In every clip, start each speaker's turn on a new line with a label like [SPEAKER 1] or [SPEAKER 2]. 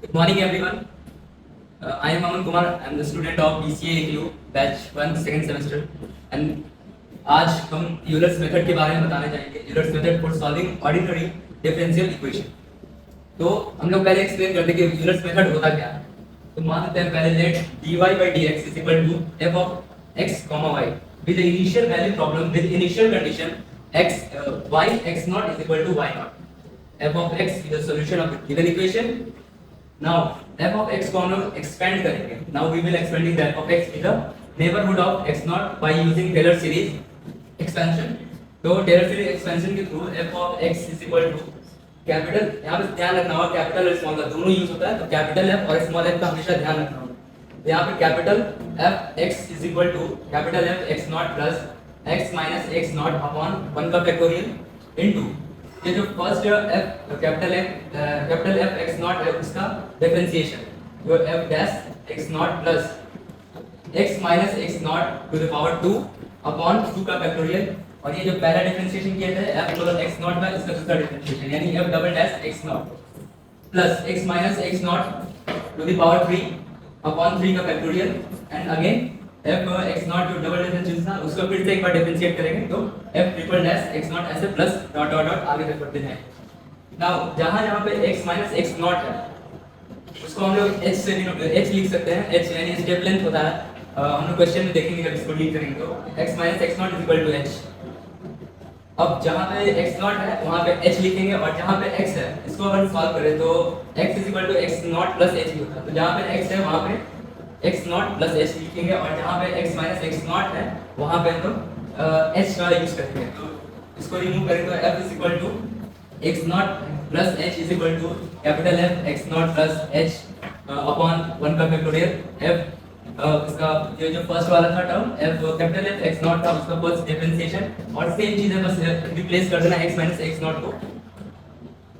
[SPEAKER 1] Good morning, everyone. I am Aman Kumar. I am the student of BCA AQ, batch 1, second semester. And आज हम Euler's method के बारे में बताने जाएंगे. Euler's method for solving ordinary differential equation. तो हम लोग पहले एक्सप्लेन करते हैं कि यूलर्स मेथड होता क्या है. तो मान लेते हैं पहले late dy by dx is equal to f of x comma y with the initial value problem with initial condition x y x naught is equal to y naught. f of x is the solution of the given equation. Now f of x को हम लोग expand करेंगे. Now we will expanding the f of x in the neighborhood of x naught by using Taylor series expansion. तो Taylor series expansion के through f of x is equal to capital, यहाँ पे ध्यान रखना होगा capital और small का दोनों यूज होता है. तो कैपिटल f और स्मॉल f का हमेशा ध्यान रखना होगा. तो यहाँ पे capital f x is equal to capital f x naught plus x minus x naught upon 1 का फैक्टोरियल इनटू ये जो first f capital f x naught है उसका डिफरेंशिएशन जो f dash x naught plus x minus x naught to the power 2 upon 2 का factorial. और ये जो पहला डिफरेंशिएशन किया था f प्लस x naught का इसका दूसरा डिफरेंशिएशन यानी f double dash x naught plus x minus x naught to the power 3 upon 3 का factorial. And again f x naught जो डबल डिफरेंशिएशन था उसको फिर से एक बार डिफरेंशिएट करेंगे तो f triple dash x naught ऐसे प्लस डॉट डॉट डॉट आगे तक बढ़ते जाएंगे. नाउ जहां पे x minus x naught है उसको हम लोग h से h लिख सकते हैं. h यानी स्टेप लेंथ होता है. हम लोग क्वेश्चन में देखेंगे जब इसको लिख करेंगे तो x minus x naught is equal to h. अब जहाँ पे x naught है वहाँ पे h लिखेंगे और जहाँ पे x है इसको अगर सॉल्व करें तो x is equal to x naught plus h होता है. तो जहाँ पे x है वहाँ पे x naught plus h लिखेंगे और जहाँ पे x minus x naught है वहाँ पे हम लोग h का यूज करेंगे. तो इसको रिमूव करें तो f is equal to x naught plus h is equal to capital F x naught plus h upon 1 का फैक्टोरियल f. इसका ये जो फर्स्ट वाला था term f capital F x naught था उसका फर्स्ट डिफरेंशिएशन और सेम चीज है बस रिप्लेस कर देना x minus x naught को.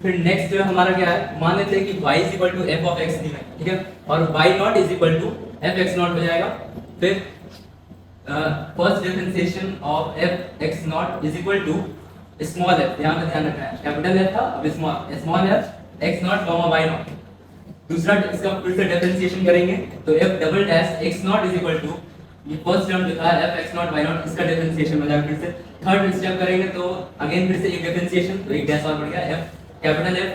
[SPEAKER 1] फिर नेक्स्ट जो हमारा क्या है मान लेते हैं कि y is equal to f of x दी है ठीक है और y naught is equal to f x naught हो जाएगा. फिर first differentiation of f x naught is equal to small f. यहां पे ध्यान रखना है कैपिटल F था अब small f x naught y naught. दूसरा इसका फिर से डिफरेंशिएशन करेंगे तो f double dash x naught is equal to ये फर्स्ट टर्म जो था f x naught y naught इसका डिफरेंशिएशन हो जाएगा. फिर से थर्ड स्टेप करेंगे तो अगेन फिर से एक डिफरेंशिएशन तो एक डैश और बढ़ गया f capital F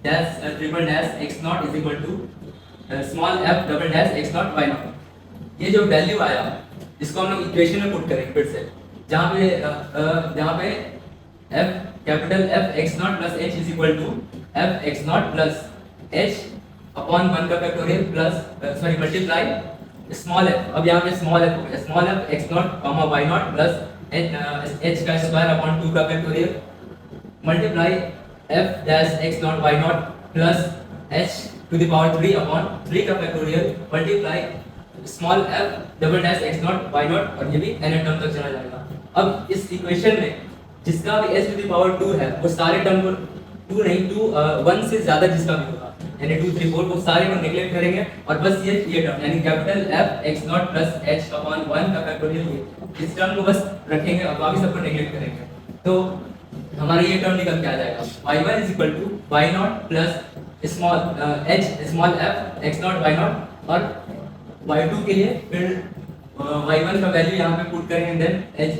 [SPEAKER 1] dash triple dash x naught is equal to small f double dash x naught y naught. ये जो वैल्यू आया इसको हम लोग इक्वेशन में पुट करेंगे फिर से जहाँ पे f capital F x naught plus h is equal to f x naught plus h upon 1 का factorial plus sorry multiply small f. अब यहाँ पे स्मॉल f हो गया small f x naught comma y naught plus h का square upon 2 का factorial multiply f dash x naught y naught plus h to the power 3 upon 3 का factorial multiply small f double dash x naught y naught और ये भी n term तक चला जाएगा. अब इस इक्वेशन में जिसका भी h टू द पावर 2 है वो सारे टर्म को 2 नहीं 2 1 से ज्यादा जिसका भी होगा यानी 2 3 4 वो सारे को नेगलेक्ट करेंगे और बस ये टर्म यानी capital F x naught plus h upon 1 का फैक्टोरियल ये इस टर्म को बस रखेंगे और बाकी सबको नेगलेक्ट करेंगे. तो हमारा ये टर्म निकल के आ जाएगा y1 is equal to y naught plus small h small f x naught y naught और y2 के लिए फिर y1 का वैल्यू यहाँ पे पुट करेंगे then h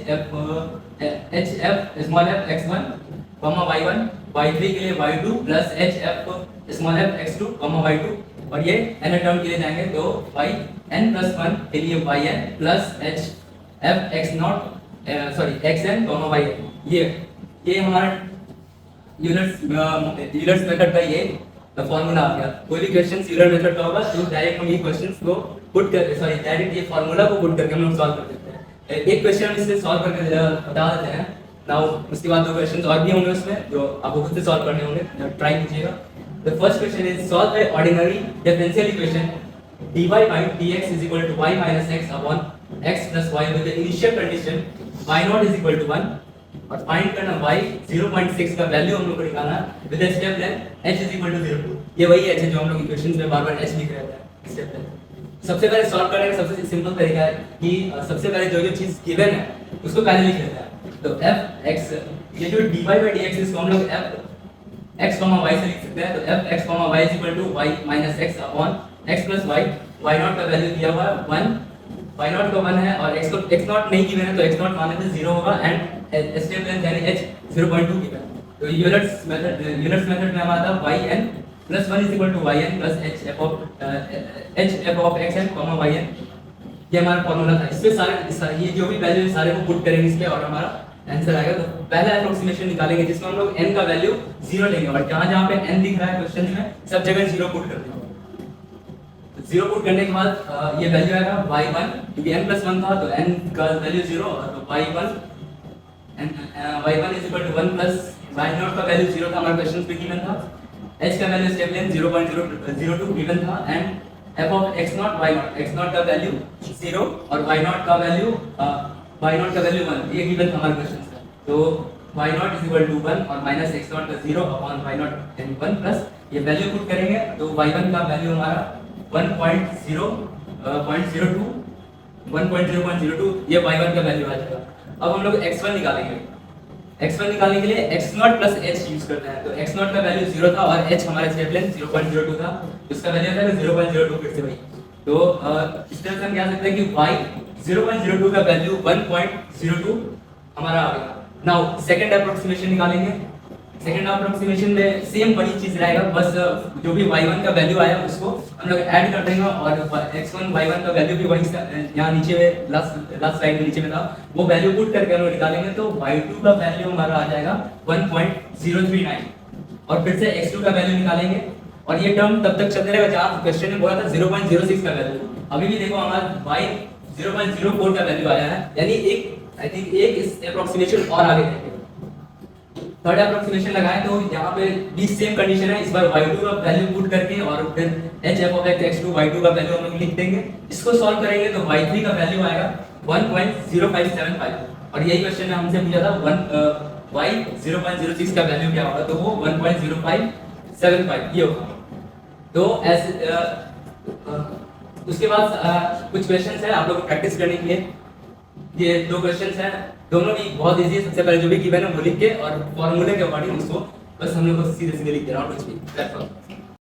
[SPEAKER 1] f small f x1 y1 y3 के लिए y2 plus h f small f x2 y2 और ये n टर्म के लिए जाएंगे तो y n प्लस 1 के लिए yn plus h f x naught sorry xn y. ये हमारा यूलर्स मेथड का ये फॉर्मूला आ गया. कोई भी क्वेश्चन यूलर मेथड का होगा तो डायरेक्ट हम ये क्वेश्चंस को पुट कर सॉरी डायरेक्ट ये फॉर्मूला को पुट करके हम लोग सॉल्व कर देते हैं. एक क्वेश्चन हम इससे सॉल्व करके बता देते हैं. नाउ उसके बाद दो क्वेश्चंस और भी होंगे उसमें जो आपको खुद से सॉल्व करने होंगे ट्राई कीजिएगा. The first question is solve A ordinary differential equation dy by dx is equal to y minus x upon x plus y with the initial condition y naught is equal to 1 और find करना y 0.6 का value हम लोग को निकालना with the step length h is equal to 0. ये वही h है जो हम लोग इक्वेशंस में बार-बार h लिख रहे थे स्टेप लेंथ. सबसे पहले सॉल्व करने का सबसे सिंपल तरीका है कि सबसे पहले जो चीज गिवन है उसको पहले लिख लेते हैं. तो f x ये जो dy by dx इसको हम लोग f x, y से लिख सकते हैं, तो f x, y is equal to y minus x upon x plus y। y naught का वैल्यू दिया हुआ है 1, y नॉट का 1 है और x नॉट नहीं गिवन है तो x नॉट माने तो 0 होगा एंड एस्टेप लेंथ यानी h 0.2 गिवन। तो यूलर्स मेथड में हमारा था yn plus 1 is equal to yn plus h f of x n comma yn, ये हमारा फॉर्मूला था। इसमें सारे ये जो भी वैल्यू सारे को पुट करेंगे इसके और हमारा आंसर आएगा। तो पहला अप्रोक्सीमेशन निकालेंगे जिसमें हम लोग n का वैल्यू 0 लेंगे और जहां जहां पे n दिख रहा है क्वेश्चन में सब जगह 0 पुट कर देंगे। तो 0 पुट करने के बाद ये वैल्यू आएगा y1, क्योंकि n प्लस 1 था तो n का वैल्यू 0, तो y1 is equal to 1 plus y0 का वैल्यू 0 था, हमारे क्वेश्चन में गिवन था। h का वैल्यू स्टेप लेंथ 0.002 गिवन था and f of x0 y0 का वैल्यू 0 और y0 का वैल्यू 1 ये गिवन था हमारे क्वेश्चन में। तो y0 इज इक्वल टू 1 और माइनस x0 का 0 अपॉन y0 एंड 1 प्लस ये वैल्यू पुट करेंगे तो y1 का वैल्यू हमारा 1.0.02 ये y1 का वैल्यू आ जाएगा। अब हम लोग x1 निकालेंगे। x1 निकालने के लिए x0 प्लस h यूज करते हैं, तो x0 का वैल्यू 0 था और h हमारा स्टेप लेंथ 0.02 था, इसका वैल्यू आता है 0.02 फिर से वही। तो इस तरह से हम कह सकते हैं कि y 0.02 का वैल्यू 1.02 हमारा आ गया। नाउ सेकंड अप्रोक्सीमेशन निकालेंगे। सेकंड अप्रोक्सीमेशन में सेम वही चीज रहेगा, बस जो भी y1 का वैल्यू आया उसको हम लोग ऐड कर देंगे और x1 y1 का वैल्यू भी वही यहाँ नीचे में लास्ट स्लाइड में नीचे में था वो वैल्यू पुट करके हम लोग निकालेंगे। तो y2 का वैल्यू हमारा आ जाएगा 1.039 और फिर से x2 का वैल्यू निकालेंगे और ये टर्म तब तक चलते रहेगा जहाँ क्वेश्चन में बोला था 0.06 का वैल्यू। अभी भी देखो हमारा y 0.04 का वैल्यू आया है, यानी एक इस अप्रोक्सीमेशन और आगे जाएंगे। थर्ड अप्रोक्सीमेशन लगाएं तो यहाँ पे भी सेम कंडीशन है, इस बार y2 का वैल्यू पुट करके और फिर h f of x2 y2 का वैल्यू हम लोग लिख देंगे। इसको सॉल्व करेंगे तो y3 का वैल्यू आएगा 1.0575 और यही क्वेश्चन में हमसे पूछा था y 0.06 का वैल्यू क्या होगा, तो वो 1.0575 ये होगा। तो उसके बाद कुछ क्वेश्चंस है आप लोग को प्रैक्टिस करने के लिए। ये दो क्वेश्चंस हैं, दोनों भी बहुत इजी है। सबसे पहले जो भी गिवन है वो लिख के और फॉर्मूले के अकॉर्डिंग उसको बस हम लोग को सीधे सीधे लिख देना और कुछ भी।